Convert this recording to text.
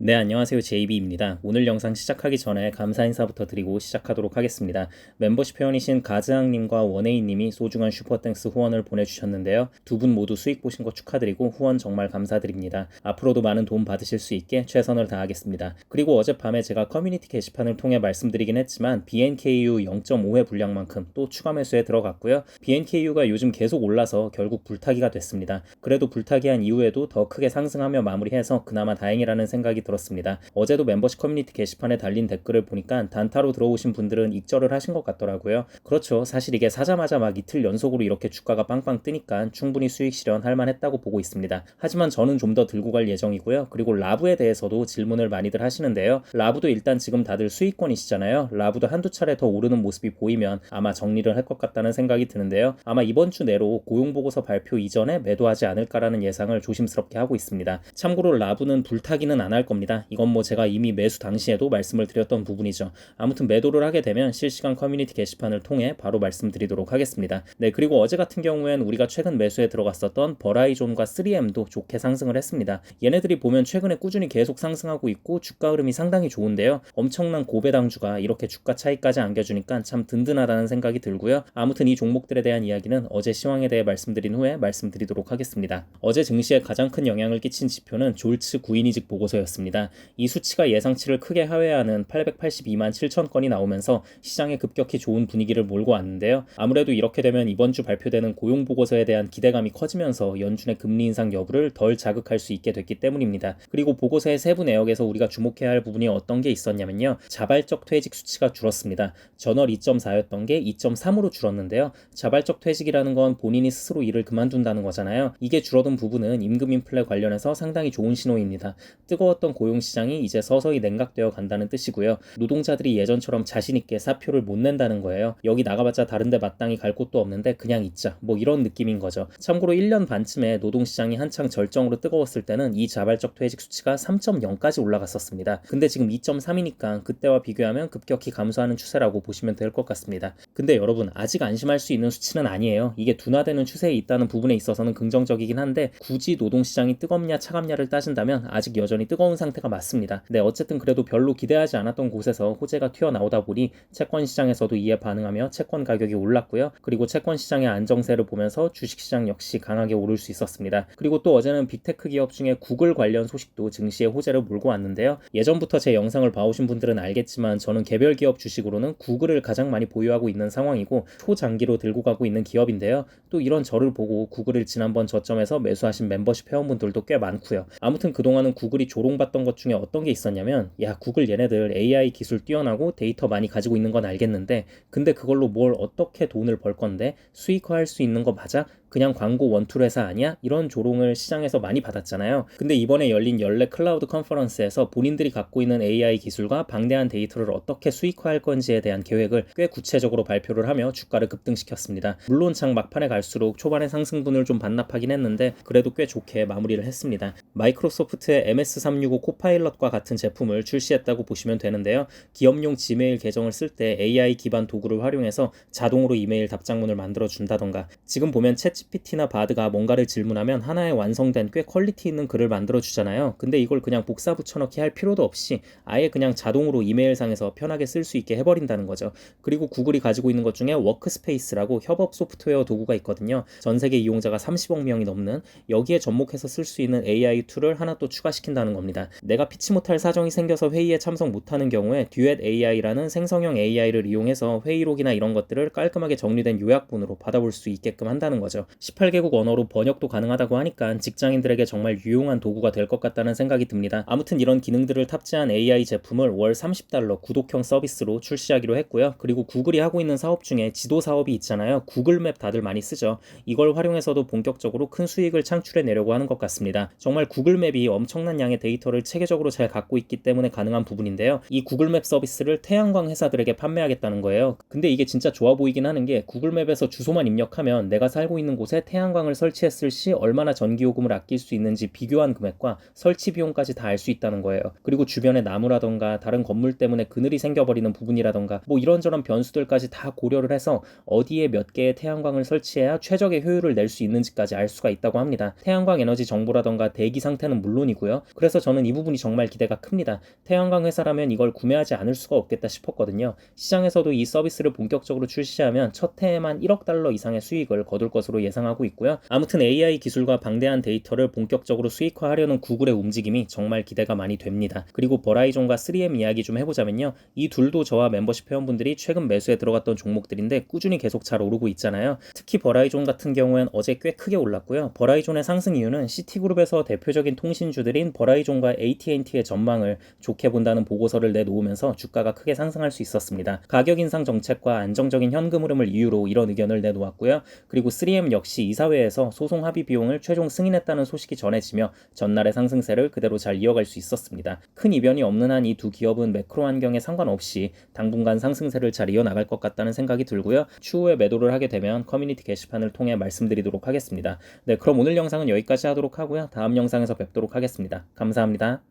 네, 안녕하세요. JB입니다. 오늘 영상 시작하기 전에 감사 인사부터 드리고 시작하도록 하겠습니다. 멤버십 회원이신 가즈항님과 원에이님이 소중한 슈퍼땡스 후원을 보내주셨는데요. 두 분 모두 수익 보신 거 축하드리고 후원 정말 감사드립니다. 앞으로도 많은 도움 받으실 수 있게 최선을 다하겠습니다. 그리고 어젯밤에 제가 커뮤니티 게시판을 통해 말씀드리긴 했지만 BNKU 0.5회 분량만큼 또 추가 매수에 들어갔고요. BNKU가 요즘 계속 올라서 결국 불타기가 됐습니다. 그래도 불타기한 이후에도 더 크게 상승하며 마무리해서 그나마 다행이라는 생각이 들었습니다. 어제도 멤버십 커뮤니티 게시판에 달린 댓글을 보니까 단타로 들어오신 분들은 익절을 하신 것 같더라고요. 그렇죠. 사실 이게 사자마자 막 이틀 연속으로 이렇게 주가가 빵빵 뜨니까 충분히 수익 실현할 만했다고 보고 있습니다. 하지만 저는 좀 더 들고 갈 예정이고요. 그리고 라브에 대해서도 질문을 많이들 하시는데요. 라브도 일단 지금 다들 수익권이시잖아요. 라브도 한두 차례 더 오르는 모습이 보이면 아마 정리를 할 것 같다는 생각이 드는데요. 아마 이번 주 내로 고용보고서 발표 이전에 매도하지 않을까라는 예상을 조심스럽게 하고 있습니다. 참고로 라브는 불타기는 안 할 겁니다. 이건 뭐 제가 이미 매수 당시에도 말씀을 드렸던 부분이죠. 아무튼 매도를 하게 되면 실시간 커뮤니티 게시판을 통해 바로 말씀드리도록 하겠습니다. 네, 그리고 어제 같은 경우엔 우리가 최근 매수에 들어갔었던 버라이존과 3M도 좋게 상승을 했습니다. 얘네들이 보면 최근에 꾸준히 계속 상승하고 있고 주가 흐름이 상당히 좋은데요. 엄청난 고배당주가 이렇게 주가 차이까지 안겨주니까 참 든든하다는 생각이 들고요. 아무튼 이 종목들에 대한 이야기는 어제 시황에 대해 말씀드린 후에 말씀드리도록 하겠습니다. 어제 증시에 가장 큰 영향을 끼친 지표는 졸츠 구인이직 보고서였습니다. 이 수치가 예상치를 크게 하회하는 882만 7천 건이 나오면서 시장에 급격히 좋은 분위기를 몰고 왔는데요. 아무래도 이렇게 되면 이번 주 발표되는 고용 보고서에 대한 기대감이 커지면서 연준의 금리 인상 여부를 덜 자극할 수 있게 됐기 때문입니다. 그리고 보고서의 세부 내역에서 우리가 주목해야 할 부분이 어떤 게 있었냐면요. 자발적 퇴직 수치가 줄었습니다. 전월 2.4였던 게 2.3으로 줄었는데요. 자발적 퇴직이라는 건 본인이 스스로 일을 그만둔다는 거잖아요. 이게 줄어든 부분은 임금 인플레 관련해서 상당히 좋은 신호입니다. 뜨거웠던 고용시장이 이제 서서히 냉각되어 간다는 뜻이고요. 노동자들이 예전처럼 자신있게 사표를 못 낸다는 거예요. 여기 나가봤자 다른데 마땅히 갈 곳도 없는데 그냥 있자. 뭐 이런 느낌인 거죠. 참고로 1년 반쯤에 노동시장이 한창 절정으로 뜨거웠을 때는 이 자발적 퇴직 수치가 3.0까지 올라갔었습니다. 근데 지금 2.3이니까 그때와 비교하면 급격히 감소하는 추세라고 보시면 될 것 같습니다. 근데 여러분 아직 안심할 수 있는 수치는 아니에요. 이게 둔화되는 추세에 있다는 부분에 있어서는 긍정적이긴 한데 굳이 노동시장이 뜨겁냐 차갑냐를 따진다면 아직 여전히 뜨거운 상태가 맞습니다. 네, 어쨌든 그래도 별로 기대하지 않았던 곳에서 호재가 튀어나오다 보니 채권 시장에서도 이에 반응하며 채권 가격이 올랐고요. 그리고 채권 시장의 안정세를 보면서 주식시장 역시 강하게 오를 수 있었습니다. 그리고 또 어제는 빅테크 기업 중에 구글 관련 소식도 증시의 호재를 몰고 왔는데요. 예전부터 제 영상을 봐오신 분들은 알겠지만 저는 개별 기업 주식으로는 구글을 가장 많이 보유하고 있는 상황이고 초장기로 들고 가고 있는 기업인데요. 또 이런 저를 보고 구글을 지난번 저점에서 매수하신 멤버십 회원분들도 꽤 많고요. 아무튼 그동안은 구글이 조롱받던 것 중에 어떤 게 있었냐면 야 구글 얘네들 AI 기술 뛰어나고 데이터 많이 가지고 있는 건 알겠는데 근데 그걸로 뭘 어떻게 돈을 벌 건데 수익화할 수 있는 거 맞아? 그냥 광고 원툴 회사 아니야? 이런 조롱을 시장에서 많이 받았잖아요. 근데 이번에 열린 연례 클라우드 컨퍼런스에서 본인들이 갖고 있는 AI 기술과 방대한 데이터를 어떻게 수익화할 건지에 대한 계획을 꽤 구체적으로 발표를 하며 주가를 급등시켰습니다. 물론 장 막판에 갈수록 초반에 상승분을 좀 반납하긴 했는데 그래도 꽤 좋게 마무리를 했습니다. 마이크로소프트의 MS365 코파일럿과 같은 제품을 출시했다고 보시면 되는데요. 기업용 지메일 계정을 쓸 때 AI 기반 도구를 활용해서 자동으로 이메일 답장문을 만들어 준다던가 지금 보면 챗GPT나 바드가 뭔가를 질문하면 하나의 완성된 꽤 퀄리티 있는 글을 만들어 주잖아요. 근데 이걸 그냥 복사 붙여넣기 할 필요도 없이 아예 그냥 자동으로 이메일상에서 편하게 쓸 수 있게 해버린다는 거죠. 그리고 구글이 가지고 있는 것 중에 워크스페이스라고 협업 소프트웨어 도구가 있거든요. 전 세계 이용자가 30억 명이 넘는 여기에 접목해서 쓸 수 있는 AI 툴을 하나 또 추가시킨다는 겁니다. 내가 피치 못할 사정이 생겨서 회의에 참석 못하는 경우에 듀엣 AI라는 생성형 AI를 이용해서 회의록이나 이런 것들을 깔끔하게 정리된 요약본으로 받아볼 수 있게끔 한다는 거죠. 18개국 언어로 번역도 가능하다고 하니까 직장인들에게 정말 유용한 도구가 될 것 같다는 생각이 듭니다. 아무튼 이런 기능들을 탑재한 AI 제품을 월 $30 구독형 서비스로 출시하기로 했고요. 그리고 구글이 하고 있는 사업 중에 지도 사업이 있잖아요. 구글맵 다들 많이 쓰죠. 이걸 활용해서도 본격적으로 큰 수익을 창출해 내려고 하는 것 같습니다. 정말 구글맵이 엄청난 양의 데이터를 체계적으로 잘 갖고 있기 때문에 가능한 부분인데요. 이 구글맵 서비스를 태양광 회사들에게 판매하겠다는 거예요. 근데 이게 진짜 좋아 보이긴 하는 게 구글맵에서 주소만 입력하면 내가 살고 있는 곳에 태양광을 설치했을 시 얼마나 전기요금을 아낄 수 있는지 비교한 금액과 설치 비용까지 다 알 수 있다는 거예요. 그리고 주변에 나무라던가 다른 건물 때문에 그늘이 생겨버리는 부분이라던가 뭐 이런저런 변수들까지 다 고려를 해서 어디에 몇 개의 태양광을 설치해야 최적의 효율을 낼 수 있는지까지 알 수가 있다고 합니다. 태양광 에너지 정보라던가 대기 상태는 물론이고요. 그래서 저는 이 부분이 정말 기대가 큽니다. 태양광 회사라면 이걸 구매하지 않을 수가 없겠다 싶었거든요. 시장에서도 이 서비스를 본격적으로 출시하면 첫 해에만 1억 달러 이상의 수익을 거둘 것으로 예상하고 있고요. 아무튼 AI 기술과 방대한 데이터를 본격적으로 수익화하려는 구글의 움직임이 정말 기대가 많이 됩니다. 그리고 버라이존과 3M 이야기 좀 해보자면요. 이 둘도 저와 멤버십 회원분들이 최근 매수에 들어갔던 종목들인데 꾸준히 계속 잘 오르고 있잖아요. 특히 버라이존 같은 경우엔 어제 꽤 크게 올랐고요. 버라이존의 상승 이유는 시티그룹에서 대표적인 통신주들인 버라이존과 AT&T의 전망을 좋게 본다는 보고서를 내놓으면서 주가가 크게 상승할 수 있었습니다. 가격 인상 정책과 안정적인 현금 흐름을 이유로 이런 의견을 내놓았고요. 그리고 3M 역시 이사회에서 소송 합의 비용을 최종 승인했다는 소식이 전해지며 전날의 상승세를 그대로 잘 이어갈 수 있었습니다. 큰 이변이 없는 한 이 두 기업은 매크로 환경에 상관없이 당분간 상승세를 잘 이어나갈 것 같다는 생각이 들고요. 추후에 매도를 하게 되면 커뮤니티 게시판을 통해 말씀드리도록 하겠습니다. 네, 그럼 오늘 영상은 여기까지 하도록 하고요. 다음 영상에서 뵙도록 하겠습니다. 감사합니다.